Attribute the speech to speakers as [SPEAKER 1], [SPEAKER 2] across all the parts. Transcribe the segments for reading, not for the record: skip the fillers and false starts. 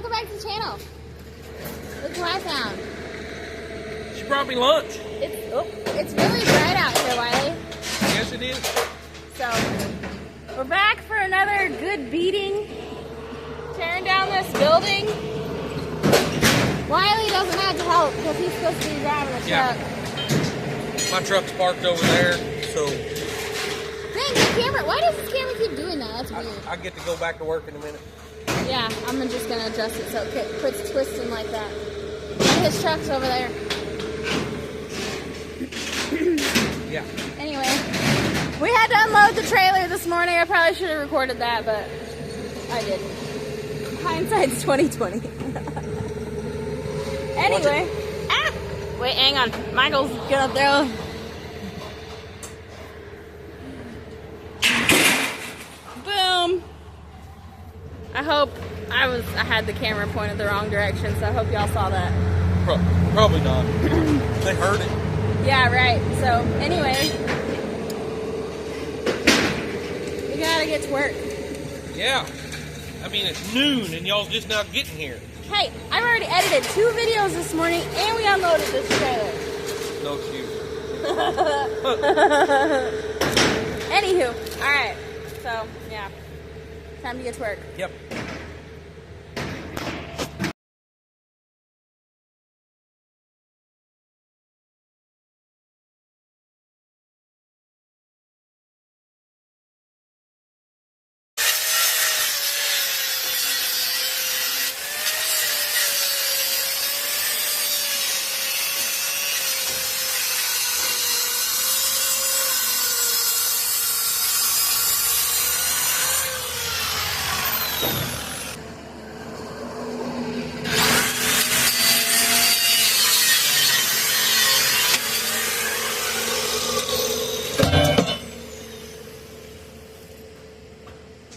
[SPEAKER 1] welcome back to the channel. Look what I found.
[SPEAKER 2] She brought me lunch.
[SPEAKER 1] It's really bright out here, Wiley.
[SPEAKER 2] Yes, it is.
[SPEAKER 1] So, we're back for another good beating. Tearing down this building. Wiley doesn't have to help because he's supposed to be driving the truck.
[SPEAKER 2] Yeah. My truck's parked over there, so...
[SPEAKER 1] Dang, the camera. Why does this camera keep doing that? That's weird.
[SPEAKER 2] I get to go back to work in a minute.
[SPEAKER 1] Yeah, I'm just going to adjust it so it quits twisting like that. And his truck's over there.
[SPEAKER 2] Yeah.
[SPEAKER 1] Anyway, we had to unload the trailer this morning. I probably should have recorded that, but I didn't. Hindsight's 2020. Anyway. Ah! Wait, hang on. Michael's gonna throw. Boom. I hope I had the camera pointed the wrong direction, so I hope y'all saw that.
[SPEAKER 2] Probably not. They heard it.
[SPEAKER 1] Yeah, right. So, anyway, we gotta get to work.
[SPEAKER 2] Yeah. I mean, it's noon and y'all just now getting here.
[SPEAKER 1] Hey, I've already edited 2 videos this morning and we unloaded this trailer.
[SPEAKER 2] No excuse.
[SPEAKER 1] Anywho, alright. So, yeah. Time to get to work.
[SPEAKER 2] Yep.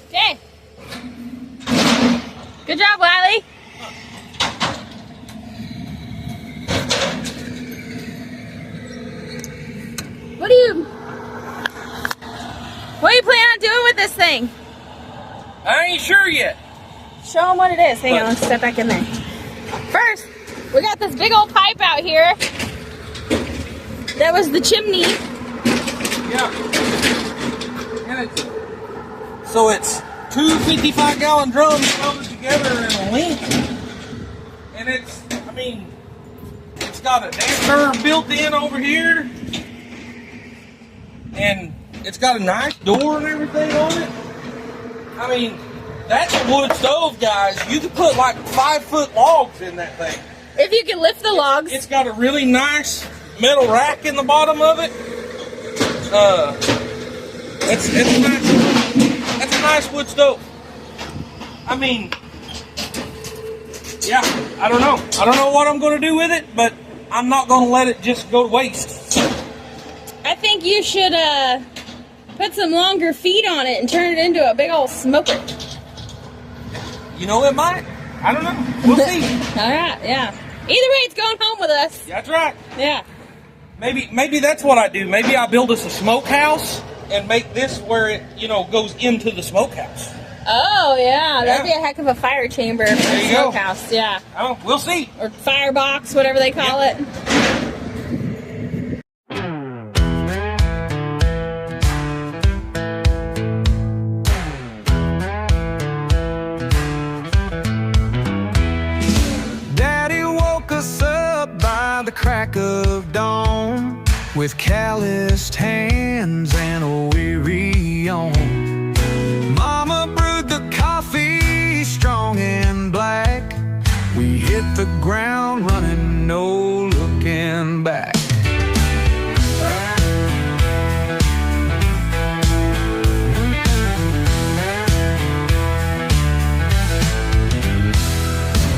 [SPEAKER 1] Okay. Good job, Wiley. What are you planning on doing with this thing?
[SPEAKER 2] I ain't sure yet.
[SPEAKER 1] Show them what it is. Hang on, let's step back in there. First, we got this big old pipe out here. That was the chimney.
[SPEAKER 2] Yeah. And so it's 2 55-gallon drums welded together in a link. And it's got a damper built in over here. And it's got a nice door and everything on it. I mean, that's a wood stove, guys. You could put like 5-foot logs in that thing.
[SPEAKER 1] If you can lift the logs.
[SPEAKER 2] It's got a really nice metal rack in the bottom of it. It's a nice wood stove. I mean, yeah, I don't know. I don't know what I'm going to do with it, but I'm not going to let it just go to waste.
[SPEAKER 1] I think you should put some longer feet on it and turn it into a big old smoker.
[SPEAKER 2] You know, it might. I don't know. We'll see.
[SPEAKER 1] All right, yeah. Either way, it's going home with us.
[SPEAKER 2] That's right.
[SPEAKER 1] Yeah.
[SPEAKER 2] Maybe that's what I do. Maybe I build us a smokehouse and make this where it, goes into the smokehouse.
[SPEAKER 1] Oh, yeah. That'd be a heck of a fire chamber for a smokehouse. Yeah.
[SPEAKER 2] Oh, we'll see.
[SPEAKER 1] Or firebox, whatever they call it.
[SPEAKER 3] The crack of dawn, with calloused hands and a weary yawn. Mama brewed the coffee strong and black. We hit the ground running, no looking back.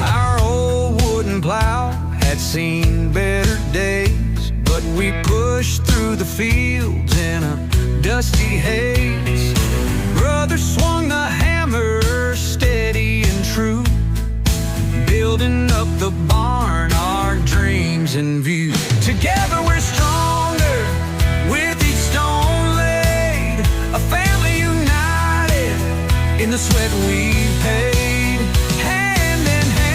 [SPEAKER 3] Our old wooden plow had seen better days, but we pushed through the fields in a dusty haze. Brother swung the hammer steady and true, building up the barn, our dreams in view. Together we're stronger, with each stone laid, a family united in the sweat we paid. Hand in hand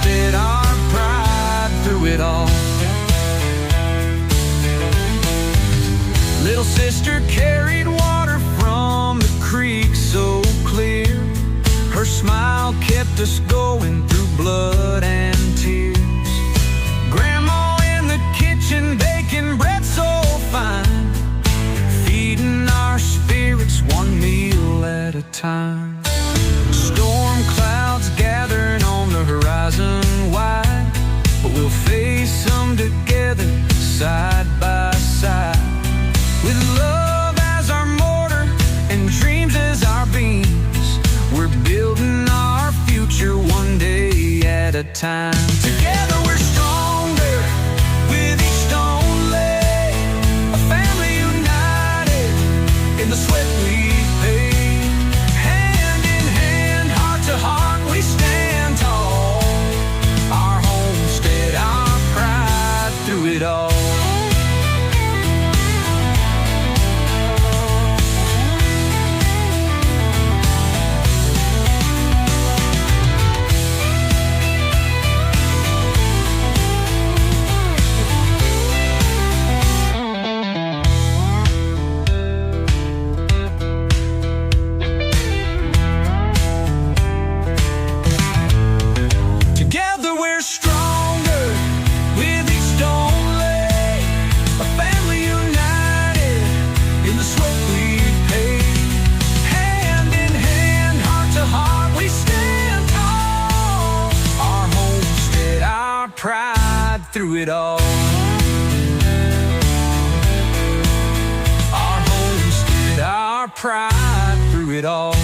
[SPEAKER 3] homestead, our pride through it all. Little sister carried water from the creek so clear. Her smile kept us going through blood and tears. Grandma in the kitchen baking bread so fine, feeding our spirits one meal at a time. Storm clouds gathering on the horizon wide, but we'll face them together side by side. With love as our mortar and dreams as our beams, we're building our future one day at a time. Together we're stronger, with each stone laid, a family united in the sweat we paid. Hand in hand, heart to heart, we stand tall. Our homestead, our pride through it all. Through it all. Our homestead, our pride through it all.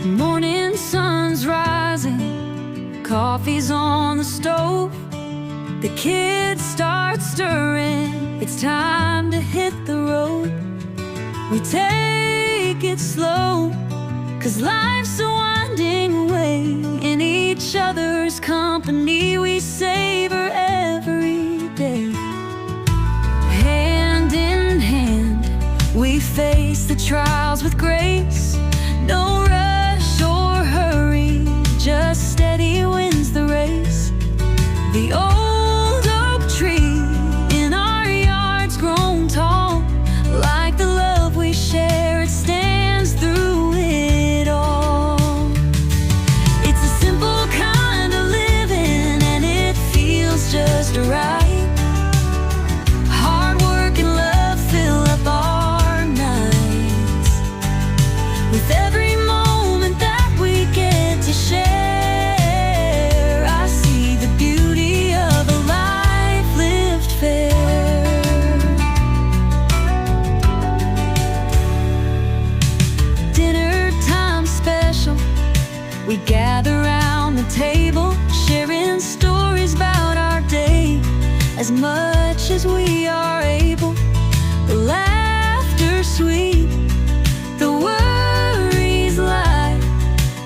[SPEAKER 4] Morning sun's rising, coffee's on the stove. The kids start stirring, it's time to hit the road. We take it slow, 'cause life's a winding way. In each other's company we savor every day. Hand in hand, we face the trials with grace. No rush or hurry, just steady wins the race. The old tree in our yard's grown tall, like the love we share, it stands through it all. It's a simple kind of living, and it feels just right. Hard work and love fill up our nights. With every moment that we get to share, I see the beauty of a life fair. Dinner time special, we gather round the table, sharing stories about our day as much as we are able. The laughter sweet, the worries light.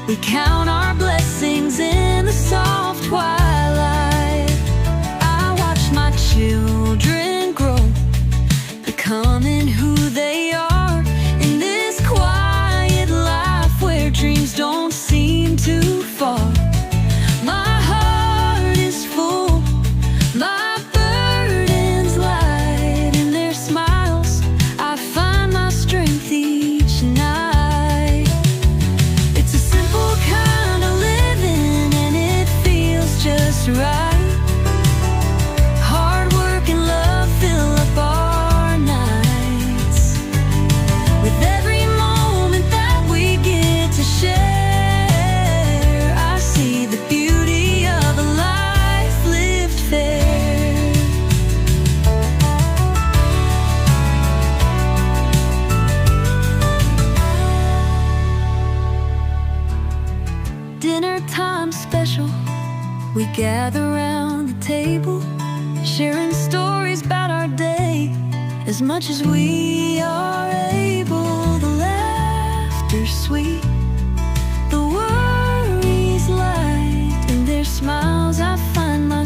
[SPEAKER 4] We count our blessings in the soft twilight. I watch my children grow, becoming who they are in this quiet life where dreams don't seem too far. My heart is full, my burden's light. In their smiles I find my strength each night. It's a simple kind of living, and it feels just right. Dinner time special, we gather round the table, sharing stories about our day as much as we are able. The laughter's sweet, the worries light. In their smiles I find my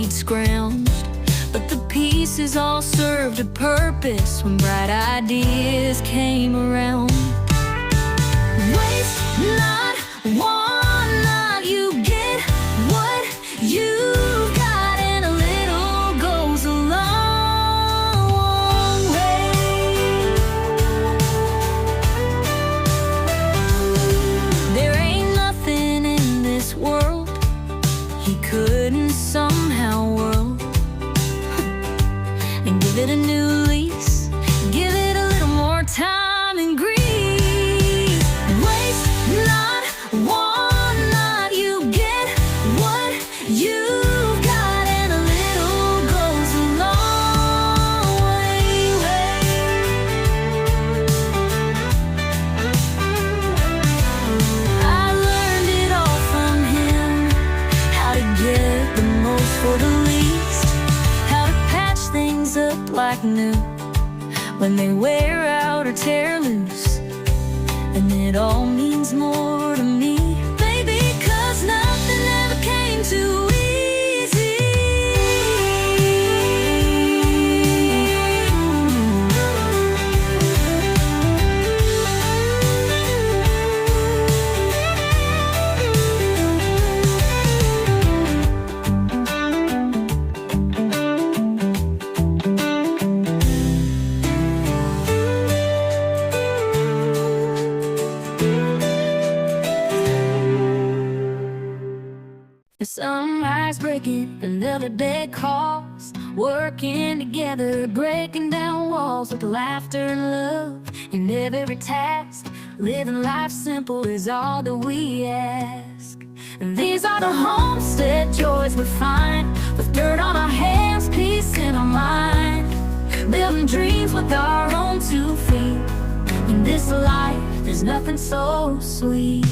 [SPEAKER 4] we'd scrounged, but the pieces all served a purpose when bright ideas came around. Waste not, want not, you get what you've got, and a little goes a long way. There ain't nothing in this world he couldn't somehow whirl and give it a new lease, give it a little more time and grease. Waste not, want not, you get what you've got, and a little goes a long way. I learned it all from him, how to get the most for the least, how to patch things up like new when they wear out or tear loose. And it all means more to me, baby, 'cause nothing ever came too easy. The sunrise breaking, another day calls, working together, breaking down walls with laughter and love in every task. Living life simple is all that we ask. And these are the homestead joys we find, with dirt on our hands, peace in our mind, building dreams with our own 2 feet. In this life, there's nothing so sweet.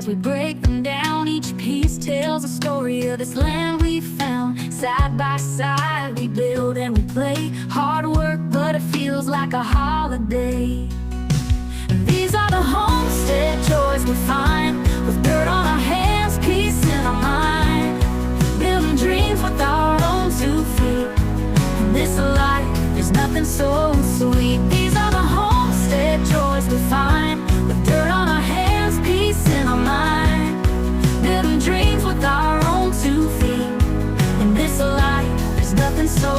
[SPEAKER 4] As we break them down, each piece tells a story of this land we found. Side by side we build and we play, hard work but it feels like a holiday. And these are the homestead joys we find, with dirt on our hands, peace in our mind, building dreams with our own 2 feet. In this life there's nothing so sweet. These are the homestead joys we find, with dirt on our hands, peace in our mind, building dreams with our own 2 feet. In this life, there's nothing so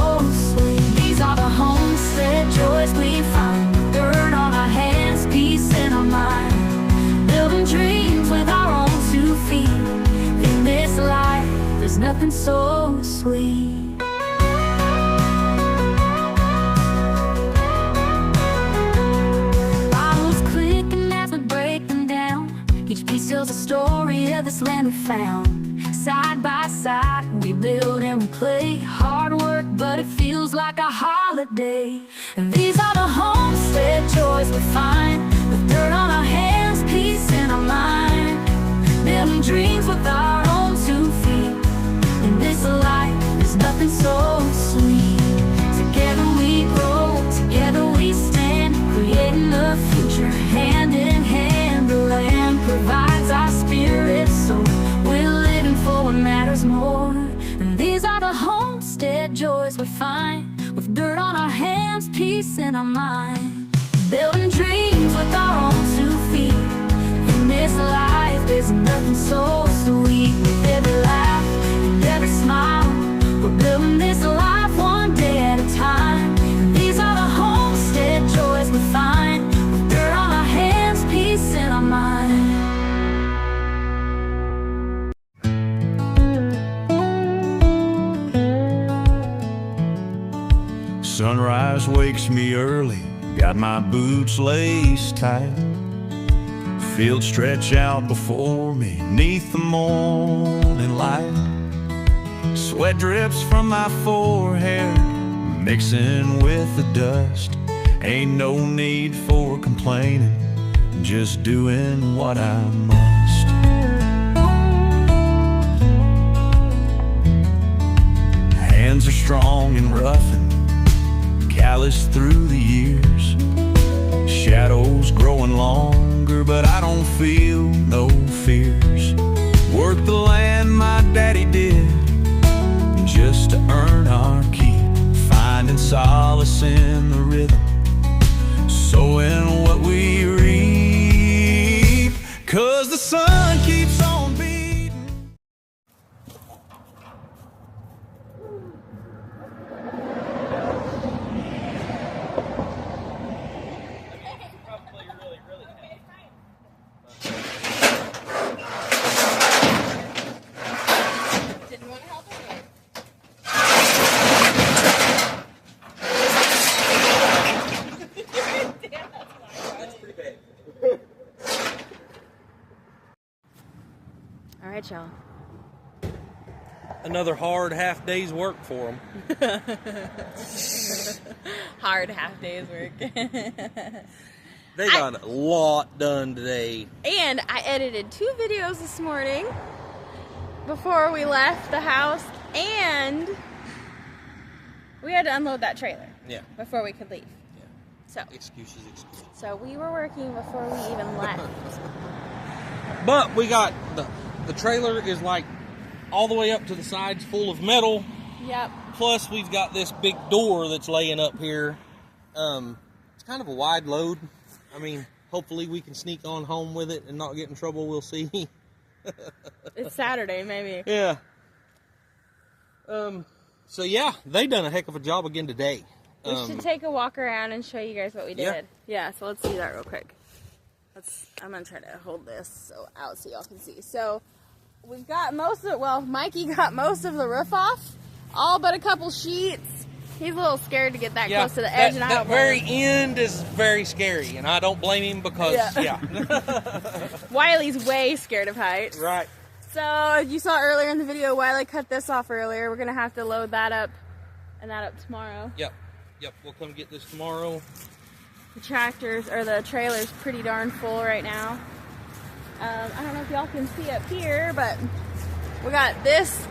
[SPEAKER 4] sweet. These are the homestead joys we find, dirt on our hands, peace in our mind, building dreams with our own 2 feet. In this life, there's nothing so sweet. Each piece tells a story of this land we found. Side by side we build and we play, hard work but it feels like a holiday. And these are the homestead joys we find, with dirt on our hands, peace in our mind, building dreams with our own 2 feet. In this life there's nothing so sweet. Together we grow, together we stand, creating a future hand in hand. The land provides our spirit, so we're living for what matters more. And these are the homestead joys we find, with dirt on our hands, peace in our mind, building dreams with our own 2 feet. In this life there's nothing so sweet. With every laugh and every smile, we're building this life one day at a time. And these are the homestead joys we find, with dirt on our hands, peace in our mind.
[SPEAKER 3] Sunrise wakes me early, got my boots laced tight. Fields stretch out before me, neath the morning light. Sweat drips from my forehead, mixing with the dust. Ain't no need for complaining, just doing what I must. Hands are strong strong and rough and calloused through the years. Shadows growing longer, but I don't feel no fears. Work the land my daddy did just to earn our keep, finding solace in the rhythm, sowing what we reap, 'cause the sun keeps on beating.
[SPEAKER 1] All right, y'all.
[SPEAKER 2] Another hard half day's work for them.
[SPEAKER 1] Hard half day's work.
[SPEAKER 2] They got a lot done today.
[SPEAKER 1] And I edited 2 videos this morning before we left the house, and we had to unload that trailer.
[SPEAKER 2] Yeah.
[SPEAKER 1] Before we could leave.
[SPEAKER 2] Yeah.
[SPEAKER 1] So.
[SPEAKER 2] Excuses.
[SPEAKER 1] So we were working before we even left.
[SPEAKER 2] But we got the trailer is like all the way up to the sides full of metal.
[SPEAKER 1] Yep.
[SPEAKER 2] Plus we've got this big door that's laying up here. It's kind of a wide load. I mean, hopefully we can sneak on home with it and not get in trouble. We'll see.
[SPEAKER 1] It's Saturday, maybe.
[SPEAKER 2] Yeah. So yeah, they done a heck of a job again today.
[SPEAKER 1] We should take a walk around and show you guys what we did.
[SPEAKER 2] Yeah.
[SPEAKER 1] So let's do that real quick. I'm gonna try to hold this out so y'all can see. So we've got most of it. Well, Mikey got most of the roof off, all but a couple sheets. He's a little scared to get that close to the edge, and I don't blame him.
[SPEAKER 2] That very end is very scary, and I don't blame him because
[SPEAKER 1] Wiley's way scared of heights.
[SPEAKER 2] Right.
[SPEAKER 1] So you saw earlier in the video, Wiley cut this off earlier. We're gonna have to load that up and that up tomorrow.
[SPEAKER 2] Yep. We'll come get this tomorrow.
[SPEAKER 1] The tractors, or the trailer's pretty darn full right now. I don't know if y'all can see up here, but we got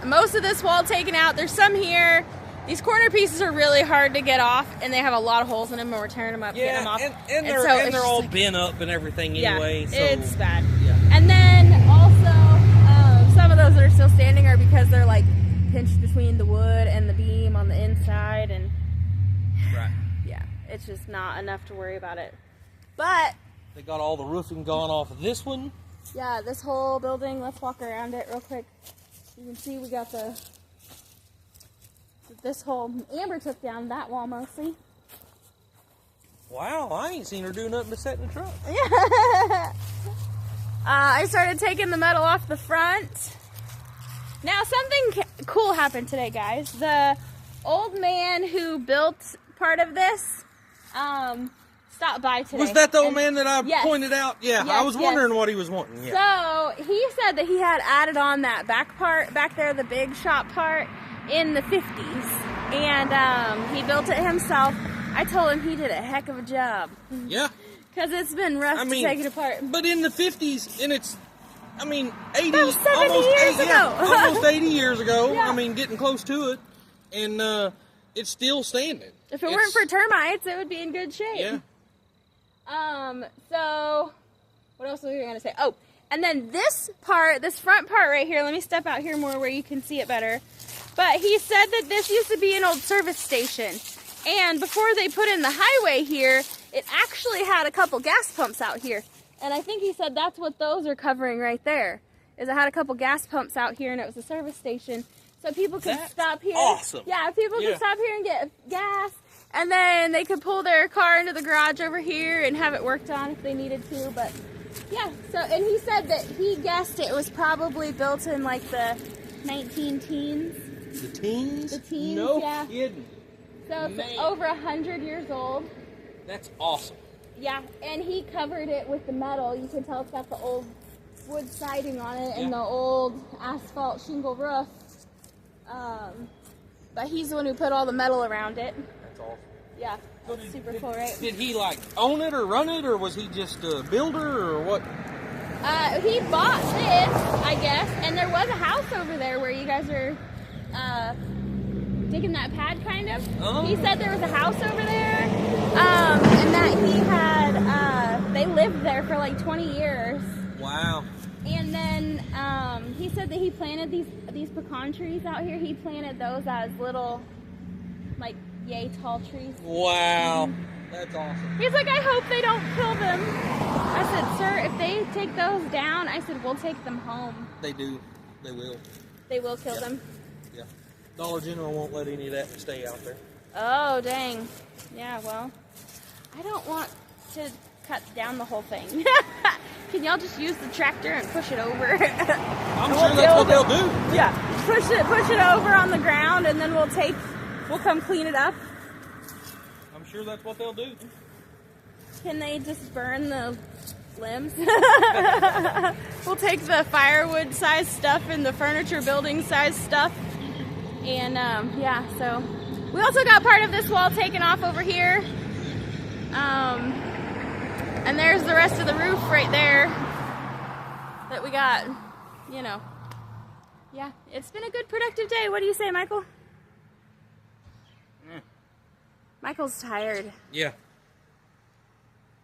[SPEAKER 1] most of this wall taken out. There's some here. These corner pieces are really hard to get off, and they have a lot of holes in them, and we're tearing them up, getting them off.
[SPEAKER 2] And they're all bent up and everything anyway.
[SPEAKER 1] Yeah,
[SPEAKER 2] so.
[SPEAKER 1] it's bad.
[SPEAKER 2] Yeah.
[SPEAKER 1] And then also, some of those that are still standing are because they're like pinched between the wood and the beam on the inside, and
[SPEAKER 2] right.
[SPEAKER 1] Yeah, it's just not enough to worry about it. But
[SPEAKER 2] they got all the roofing gone off of this one.
[SPEAKER 1] Yeah, this whole building, let's walk around it real quick. You can see we got this whole, Amber took down that wall mostly.
[SPEAKER 2] Wow, I ain't seen her do nothing but sit in the truck.
[SPEAKER 1] Yeah. I started taking the metal off the front. Now something cool happened today, guys. The old man who built part of this stopped by today.
[SPEAKER 2] Was that the old man that I pointed out? Yeah,
[SPEAKER 1] yes,
[SPEAKER 2] I was wondering what he was wanting. Yeah.
[SPEAKER 1] So he said that he had added on that back part back there, the big shop part, in the 50s, and he built it himself. I told him he did a heck of a job.
[SPEAKER 2] Yeah.
[SPEAKER 1] Because it's been rough to take it apart.
[SPEAKER 2] But in the 50s, and it's, 80,
[SPEAKER 1] that was 70 years ago.
[SPEAKER 2] Yeah, almost 80 years ago.
[SPEAKER 1] Yeah.
[SPEAKER 2] I mean, getting close to it, and it's still standing.
[SPEAKER 1] If it weren't for termites, it would be in good shape.
[SPEAKER 2] Yeah.
[SPEAKER 1] So, what else was we going to say? Oh, and then this front part right here, let me step out here more where you can see it better. But he said that this used to be an old service station. And before they put in the highway here, it actually had a couple gas pumps out here. And I think he said that's what those are covering right there. Is it had a couple gas pumps out here, and it was a service station. So people could stop here.
[SPEAKER 2] Awesome.
[SPEAKER 1] Yeah, people could stop here and get gas. And then they could pull their car into the garage over here and have it worked on if they needed to. But yeah, so, and he said that he guessed it was probably built in like the 19-teens.
[SPEAKER 2] The teens?
[SPEAKER 1] The teens,
[SPEAKER 2] no
[SPEAKER 1] yeah.
[SPEAKER 2] kidding.
[SPEAKER 1] So it's over 100 years old.
[SPEAKER 2] That's awesome.
[SPEAKER 1] Yeah, and he covered it with the metal. You can tell it's got the old wood siding on it and the old asphalt shingle roof. But he's the one who put all the metal around it.
[SPEAKER 2] That's awesome.
[SPEAKER 1] Yeah, that's super cool, right?
[SPEAKER 2] Did he like own it or run it, or was he just a builder or what?
[SPEAKER 1] He bought this, I guess, and there was a house over there where you guys are digging that pad, kind of.
[SPEAKER 2] Oh.
[SPEAKER 1] He said there was a house over there, and that he had, they lived there for like 20 years.
[SPEAKER 2] Wow.
[SPEAKER 1] And then he said that he planted these pecan trees out here. He planted those as little, like, yay tall trees.
[SPEAKER 2] Wow. That's awesome.
[SPEAKER 1] He's like, I hope they don't kill them. I said, sir, if they take those down, I said, we'll take them home.
[SPEAKER 2] They do. They will.
[SPEAKER 1] They will kill them?
[SPEAKER 2] Yeah. Dollar General won't let any of that stay out there.
[SPEAKER 1] Oh, dang. Yeah, well, I don't want to cut down the whole thing. Can y'all just use the tractor and push it over?
[SPEAKER 2] I'm sure that's what they'll do.
[SPEAKER 1] Yeah, push it over on the ground, and then we'll come clean it up.
[SPEAKER 2] I'm sure that's what they'll do.
[SPEAKER 1] Can they just burn the limbs? We'll take the firewood size stuff and the furniture building size stuff. And yeah, so we also got part of this wall taken off over here. And there's the rest of the roof right there that we got, you know. Yeah, it's been a good productive day. What do you say, Michael? Michael's tired.
[SPEAKER 2] Yeah.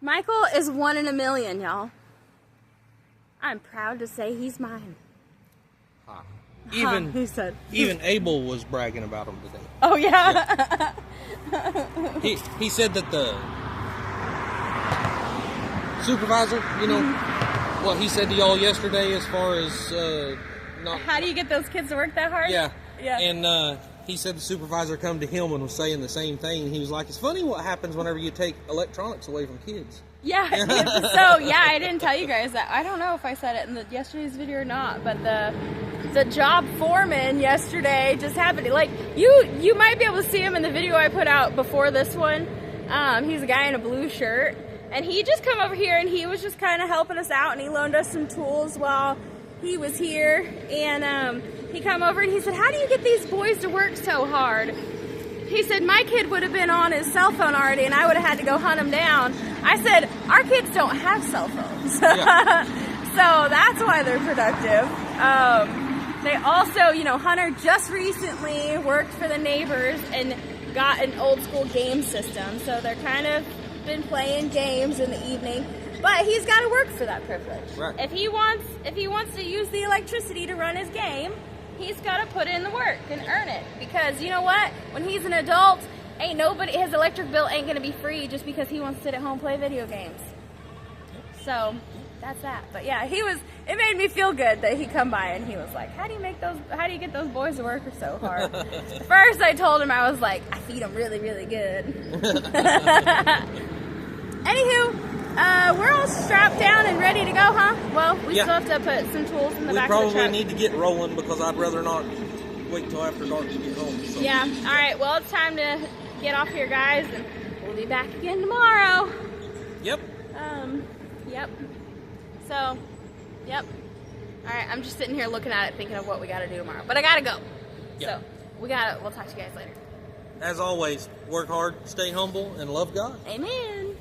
[SPEAKER 1] Michael is 1 in a million, y'all. I'm proud to say he's mine.
[SPEAKER 2] Huh.
[SPEAKER 1] He said.
[SPEAKER 2] Even Abel was bragging about him today.
[SPEAKER 1] Oh, yeah?
[SPEAKER 2] He said that the supervisor, you know, what he said to y'all yesterday as far as not...
[SPEAKER 1] How do you get those kids to work that hard?
[SPEAKER 2] Yeah.
[SPEAKER 1] Yeah.
[SPEAKER 2] And he said the supervisor come to him and was saying the same thing. He was like, it's funny what happens whenever you take electronics away from kids.
[SPEAKER 1] Yeah. So, yeah, I didn't tell you guys that. I don't know if I said it in yesterday's video or not, but the job foreman yesterday just happened. Like, you might be able to see him in the video I put out before this one. He's a guy in a blue shirt. And he just come over here and he was just kind of helping us out, and he loaned us some tools while he was here. And he come over and he said, how do you get these boys to work so hard? He said, my kid would have been on his cell phone already and I would have had to go hunt him down. I said, our kids don't have cell phones. Yeah. So that's why they're productive. They also, you know, Hunter just recently worked for the neighbors and got an old school game system. So they're kind of been playing games in the evening, but he's got to work for that privilege.
[SPEAKER 2] Right.
[SPEAKER 1] If he wants to use the electricity to run his game, he's got to put in the work and earn it. Because you know what? When he's an adult, his electric bill ain't gonna be free just because he wants to sit at home and play video games. So that's that. But yeah, it made me feel good that he come by and he was like, how do you get those boys to work so hard? First I told him, I was like, I feed them really, really good. Anywho, we're all strapped down and ready to go, huh? Well, we still have to put some tools in the back of the truck.
[SPEAKER 2] We probably need to get rolling because I'd rather not wait till after dark to get home. So.
[SPEAKER 1] Yeah, alright, well, it's time to get off here, guys, and we'll be back again tomorrow.
[SPEAKER 2] Yep.
[SPEAKER 1] Yep. So, yep. Alright, I'm just sitting here looking at it thinking of what we gotta do tomorrow. But I gotta go.
[SPEAKER 2] Yep.
[SPEAKER 1] So, we'll talk to you guys later.
[SPEAKER 2] As always, work hard, stay humble, and love God.
[SPEAKER 1] Amen.